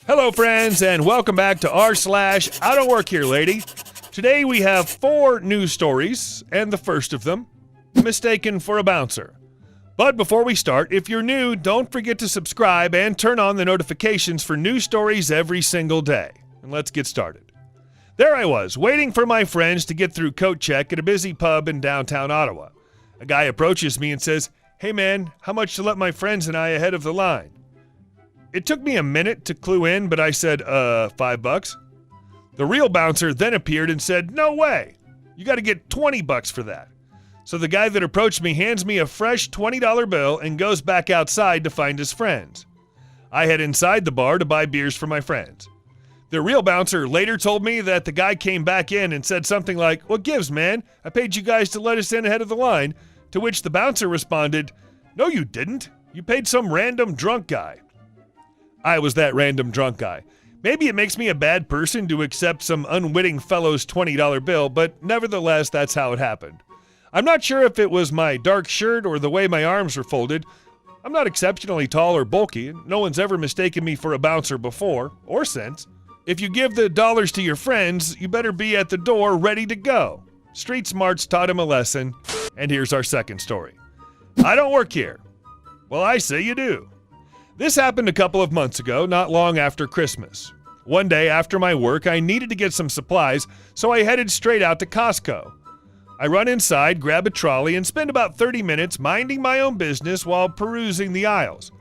Hello, friends, and welcome back to r/IDontWorkHereLady. Today we have 4 news stories, and the first of them, mistaken for a bouncer. But before we start, if you're new, don't forget to subscribe and turn on the notifications for news stories every single day. And let's get started. There I was, waiting for my friends to get through coat check at a busy pub in downtown Ottawa. A guy approaches me and says, "Hey man, how much to let my friends and I ahead of the line?" It took me a minute to clue in, but I said, $5. The real bouncer then appeared and said, "No way, you got to get $20 for that." So the guy that approached me hands me a fresh $20 bill and goes back outside to find his friends. I head inside the bar to buy beers for my friends. The real bouncer later told me that the guy came back in and said something like, "What gives, man? I paid you guys to let us in ahead of the line." To which the bouncer responded, "No, you didn't. You paid some random drunk guy." I was that random drunk guy. Maybe it makes me a bad person to accept some unwitting fellow's $20 bill, but nevertheless, that's how it happened. I'm not sure if it was my dark shirt or the way my arms were folded. I'm not exceptionally tall or bulky, and no one's ever mistaken me for a bouncer before, or since. If you give the dollars to your friends, you better be at the door ready to go. Street smarts taught him a lesson, and here's our second story. I don't work here. Well, I say you do. This happened a couple of months ago, not long after Christmas. One day after my work, I needed to get some supplies, so I headed straight out to Costco. I run inside, grab a trolley, and spend about 30 minutes minding my own business while perusing the aisles.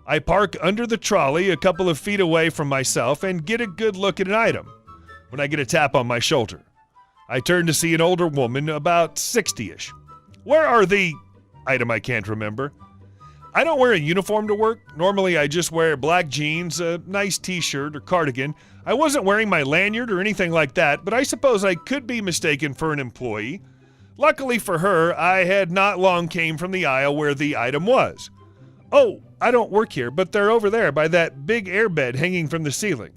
I park under the trolley a couple of feet away from myself and get a good look at an item when I get a tap on my shoulder. I turn to see an older woman, about 60-ish. "Where are the—" item I can't remember. I don't wear a uniform to work. Normally I just wear black jeans, a nice t-shirt or cardigan. I wasn't wearing my lanyard or anything like that, but I suppose I could be mistaken for an employee. Luckily for her, I had not long came from the aisle where the item was. "Oh, I don't work here, but they're over there by that big airbed hanging from the ceiling."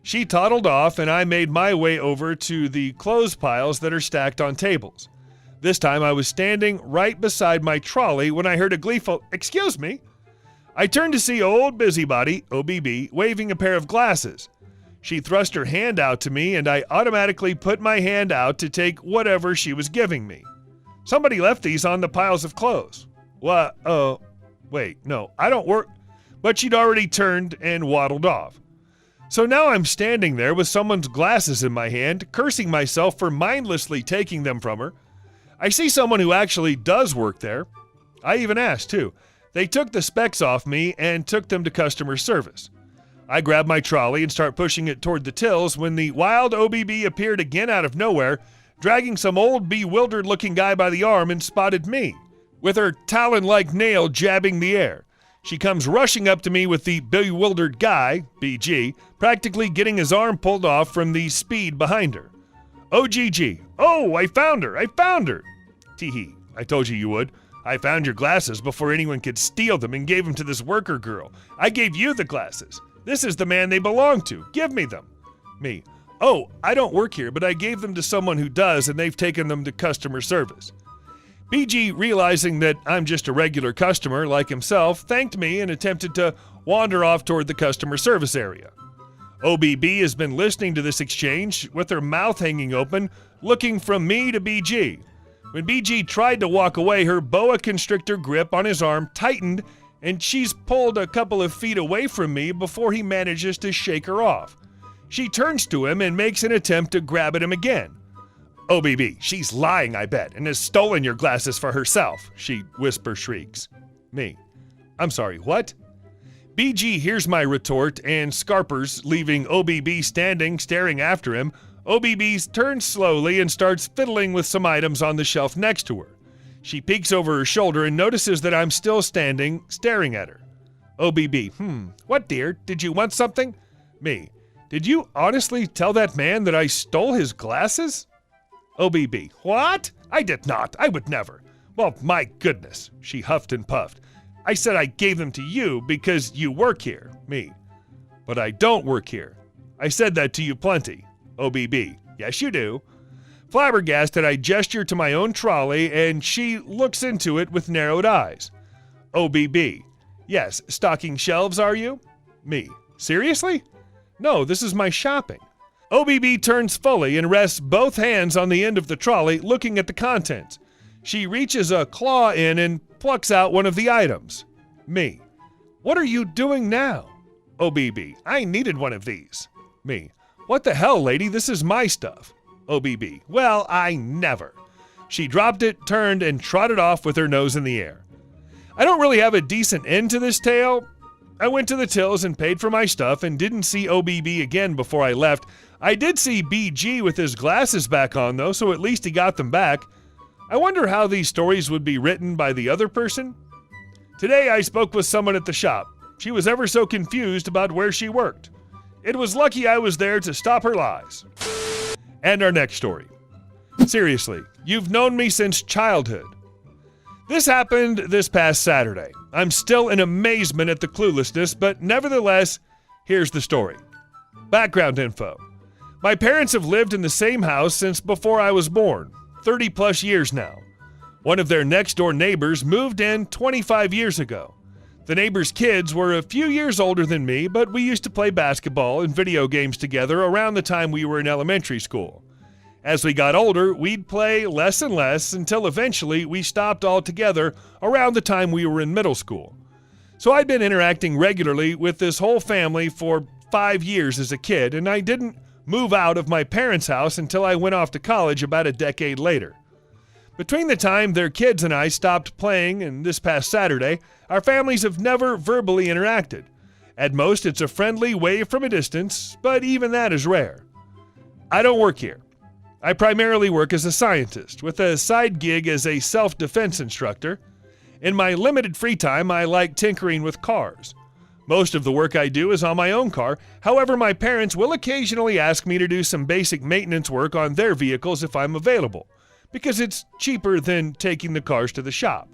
She toddled off and I made my way over to the clothes piles that are stacked on tables. This time I was standing right beside my trolley when I heard a gleeful, "Excuse me." I turned to see old busybody, OBB, waving a pair of glasses. She thrust her hand out to me and I automatically put my hand out to take whatever she was giving me. "Somebody left these on the piles of clothes." "What? Oh, wait, no, I don't work." But she'd already turned and waddled off. So now I'm standing there with someone's glasses in my hand, cursing myself for mindlessly taking them from her. I see someone who actually does work there. I even asked, too. They took the specs off me and took them to customer service. I grab my trolley and start pushing it toward the tills when the wild OBB appeared again out of nowhere, dragging some old bewildered-looking guy by the arm and spotted me, with her talon-like nail jabbing the air. She comes rushing up to me with the bewildered guy, BG, practically getting his arm pulled off from the speed behind her. "OGG, oh, I found her, Teehee, I told you would. I found your glasses before anyone could steal them and gave them to this worker girl. I gave you the glasses. This is the man they belong to. Give me them." Me, "Oh, I don't work here, but I gave them to someone who does and they've taken them to customer service." BG, realizing that I'm just a regular customer like himself, thanked me and attempted to wander off toward the customer service area. OBB has been listening to this exchange with her mouth hanging open, looking from me to BG. When BG tried to walk away, her boa constrictor grip on his arm tightened and she's pulled a couple of feet away from me before he manages to shake her off. She turns to him and makes an attempt to grab at him again. "OBB, she's lying, I bet, and has stolen your glasses for herself," she shrieks. Me, "I'm sorry, what?" BG hears my retort and scarpers, leaving OBB standing, staring after him. OBB turns slowly and starts fiddling with some items on the shelf next to her. She peeks over her shoulder and notices that I'm still standing, staring at her. OBB, "What, dear? Did you want something?" Me, "Did you honestly tell that man that I stole his glasses?" OBB, "What? I did not. I would never." "Well, my goodness," she huffed and puffed. "I said I gave them to you because you work here." Me, "But I don't work here." "I said that to you plenty." OBB, "Yes, you do." Flabbergasted, I gesture to my own trolley, and she looks into it with narrowed eyes. OBB, "Yes, stocking shelves, are you?" Me, "Seriously?" No, this is my shopping. OBB turns fully and rests both hands on the end of the trolley, looking at the contents. She reaches a claw in and plucks out one of the items. Me. What are you doing now? OBB. I needed one of these. Me. What the hell, lady? This is my stuff. OBB. Well, I never. She dropped it, turned, and trotted off with her nose in the air. I don't really have a decent end to this tale. I went to the tills and paid for my stuff and didn't see OBB again before I left. I did see BG with his glasses back on, though, so at least he got them back. I wonder how these stories would be written by the other person. Today I spoke with someone at the shop. She was ever so confused about where she worked. It was lucky I was there to stop her lies. And our next story. Seriously, you've known me since childhood. This happened this past Saturday. I'm still in amazement at the cluelessness, but nevertheless, here's the story. Background info. My parents have lived in the same house since before I was born, 30 plus years now. One of their next door neighbors moved in 25 years ago. The neighbor's kids were a few years older than me, but we used to play basketball and video games together around the time we were in elementary school. As we got older, we'd play less and less until eventually we stopped altogether around the time we were in middle school. So I'd been interacting regularly with this whole family for 5 years as a kid, and I didn't move out of my parents' house until I went off to college about a decade later. Between the time their kids and I stopped playing and this past Saturday, our families have never verbally interacted. At most, it's a friendly wave from a distance, but even that is rare. I don't work here. I primarily work as a scientist, with a side gig as a self-defense instructor. In my limited free time, I like tinkering with cars. Most of the work I do is on my own car. However, my parents will occasionally ask me to do some basic maintenance work on their vehicles if I'm available, because it's cheaper than taking the cars to the shop.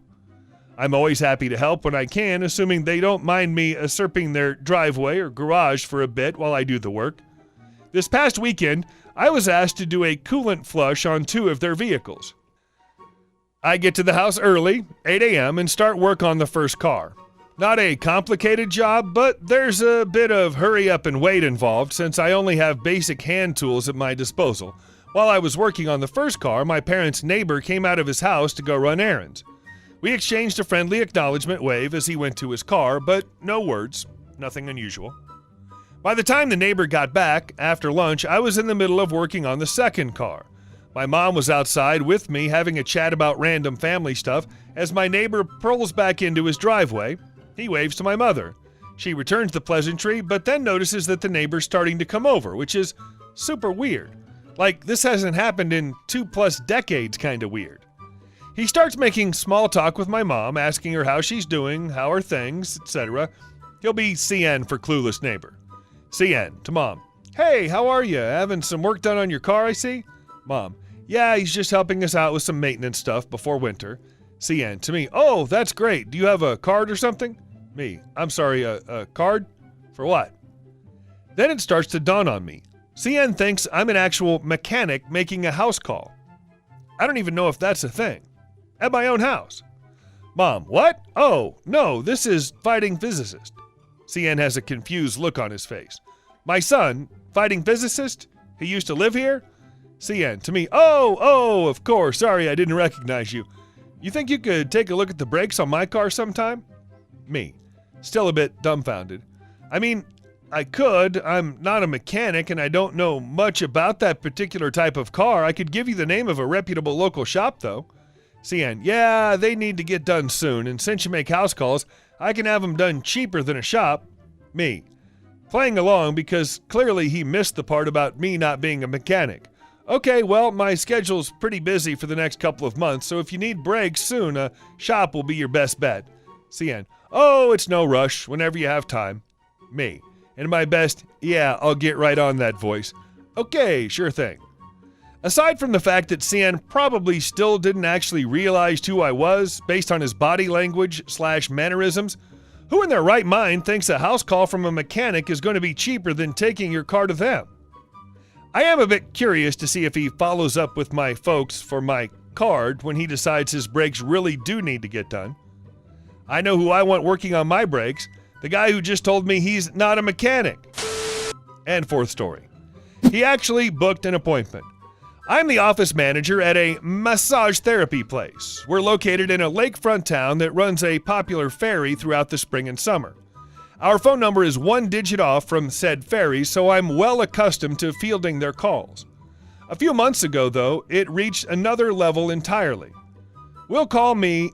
I'm always happy to help when I can, assuming they don't mind me usurping their driveway or garage for a bit while I do the work. This past weekend, I was asked to do a coolant flush on 2 of their vehicles. I get to the house early, 8 a.m., and start work on the first car. Not a complicated job, but there's a bit of hurry up and wait involved since I only have basic hand tools at my disposal. While I was working on the first car, my parents' neighbor came out of his house to go run errands. We exchanged a friendly acknowledgement wave as he went to his car, but no words, nothing unusual. By the time the neighbor got back, after lunch, I was in the middle of working on the second car. My mom was outside with me having a chat about random family stuff. As my neighbor pulls back into his driveway, he waves to my mother. She returns the pleasantry, but then notices that the neighbor's starting to come over, which is super weird. Like, this hasn't happened in 2+ decades kinda weird. He starts making small talk with my mom, asking her how she's doing, how are things, etc. He'll be CN for clueless neighbor. CN to mom. Hey, how are you? Having some work done on your car, I see? Mom. Yeah, he's just helping us out with some maintenance stuff before winter. CN to me. Oh, that's great. Do you have a card or something? Me. I'm sorry, a card? For what? Then it starts to dawn on me. CN thinks I'm an actual mechanic making a house call. I don't even know if that's a thing. At my own house. Mom. What? Oh, no, this is fighting physicist. CN has a confused look on his face. My son, fighting physicist? He used to live here? CN to me. Oh, of course. Sorry, I didn't recognize you. You think you could take a look at the brakes on my car sometime? Me. Still a bit dumbfounded. I mean, I could. I'm not a mechanic and I don't know much about that particular type of car. I could give you the name of a reputable local shop, though. CN. Yeah, they need to get done soon, and since you make house calls, I can have them done cheaper than a shop. Me. Playing along because clearly he missed the part about me not being a mechanic. Okay, well, my schedule's pretty busy for the next couple of months, so if you need brakes soon, a shop will be your best bet. CN. Oh, it's no rush, whenever you have time. Me. In my best, yeah, I'll get right on that voice. Okay, sure thing. Aside from the fact that CN probably still didn't actually realize who I was based on his body language / mannerisms, who in their right mind thinks a house call from a mechanic is going to be cheaper than taking your car to them? I am a bit curious to see if he follows up with my folks for my card when he decides his brakes really do need to get done. I know who I want working on my brakes, the guy who just told me he's not a mechanic. And fourth story. He actually booked an appointment. I'm the office manager at a massage therapy place. We're located in a lakefront town that runs a popular ferry throughout the spring and summer. Our phone number is one digit off from said ferry, so I'm well accustomed to fielding their calls. A few months ago, though, it reached another level entirely. We'll call me,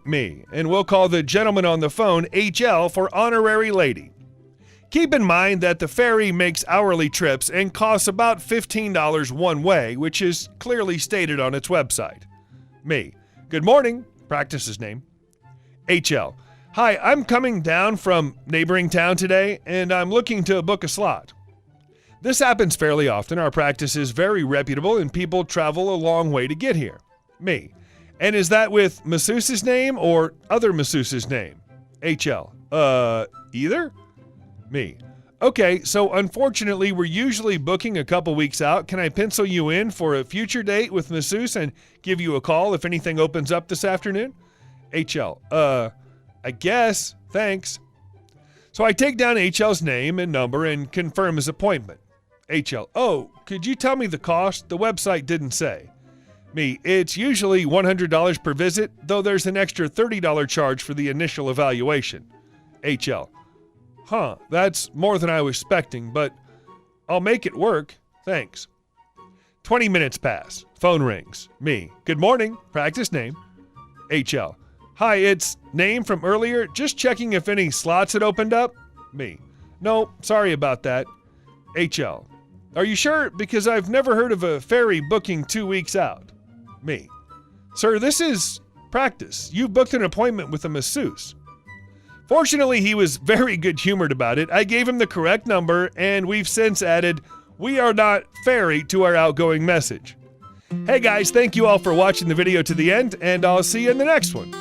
and we'll call the gentleman on the phone HL for honorary lady. Keep in mind that the ferry makes hourly trips and costs about $15 one way, which is clearly stated on its website. Me. Good morning. Practice's name. HL. Hi, I'm coming down from neighboring town today, and I'm looking to book a slot. This happens fairly often. Our practice is very reputable, and people travel a long way to get here. Me. And is that with masseuse's name or other masseuse's name? HL. Either? Me. Okay, so unfortunately, we're usually booking a couple weeks out. Can I pencil you in for a future date with masseuse and give you a call if anything opens up this afternoon? HL. I guess. Thanks. So I take down HL's name and number and confirm his appointment. HL. Oh, could you tell me the cost? The website didn't say. Me. It's usually $100 per visit, though there's an extra $30 charge for the initial evaluation. HL. Huh, that's more than I was expecting, but I'll make it work. Thanks. 20 minutes pass. Phone rings. Me. Good morning. Practice name. HL. Hi, it's name from earlier. Just checking if any slots had opened up. Me. No, sorry about that. HL. Are you sure? Because I've never heard of a ferry booking 2 weeks out. Me. Sir, this is practice. You've booked an appointment with a masseuse. Fortunately, he was very good-humored about it. I gave him the correct number, and we've since added, "We are not ferry" to our outgoing message. Hey guys, thank you all for watching the video to the end, and I'll see you in the next one.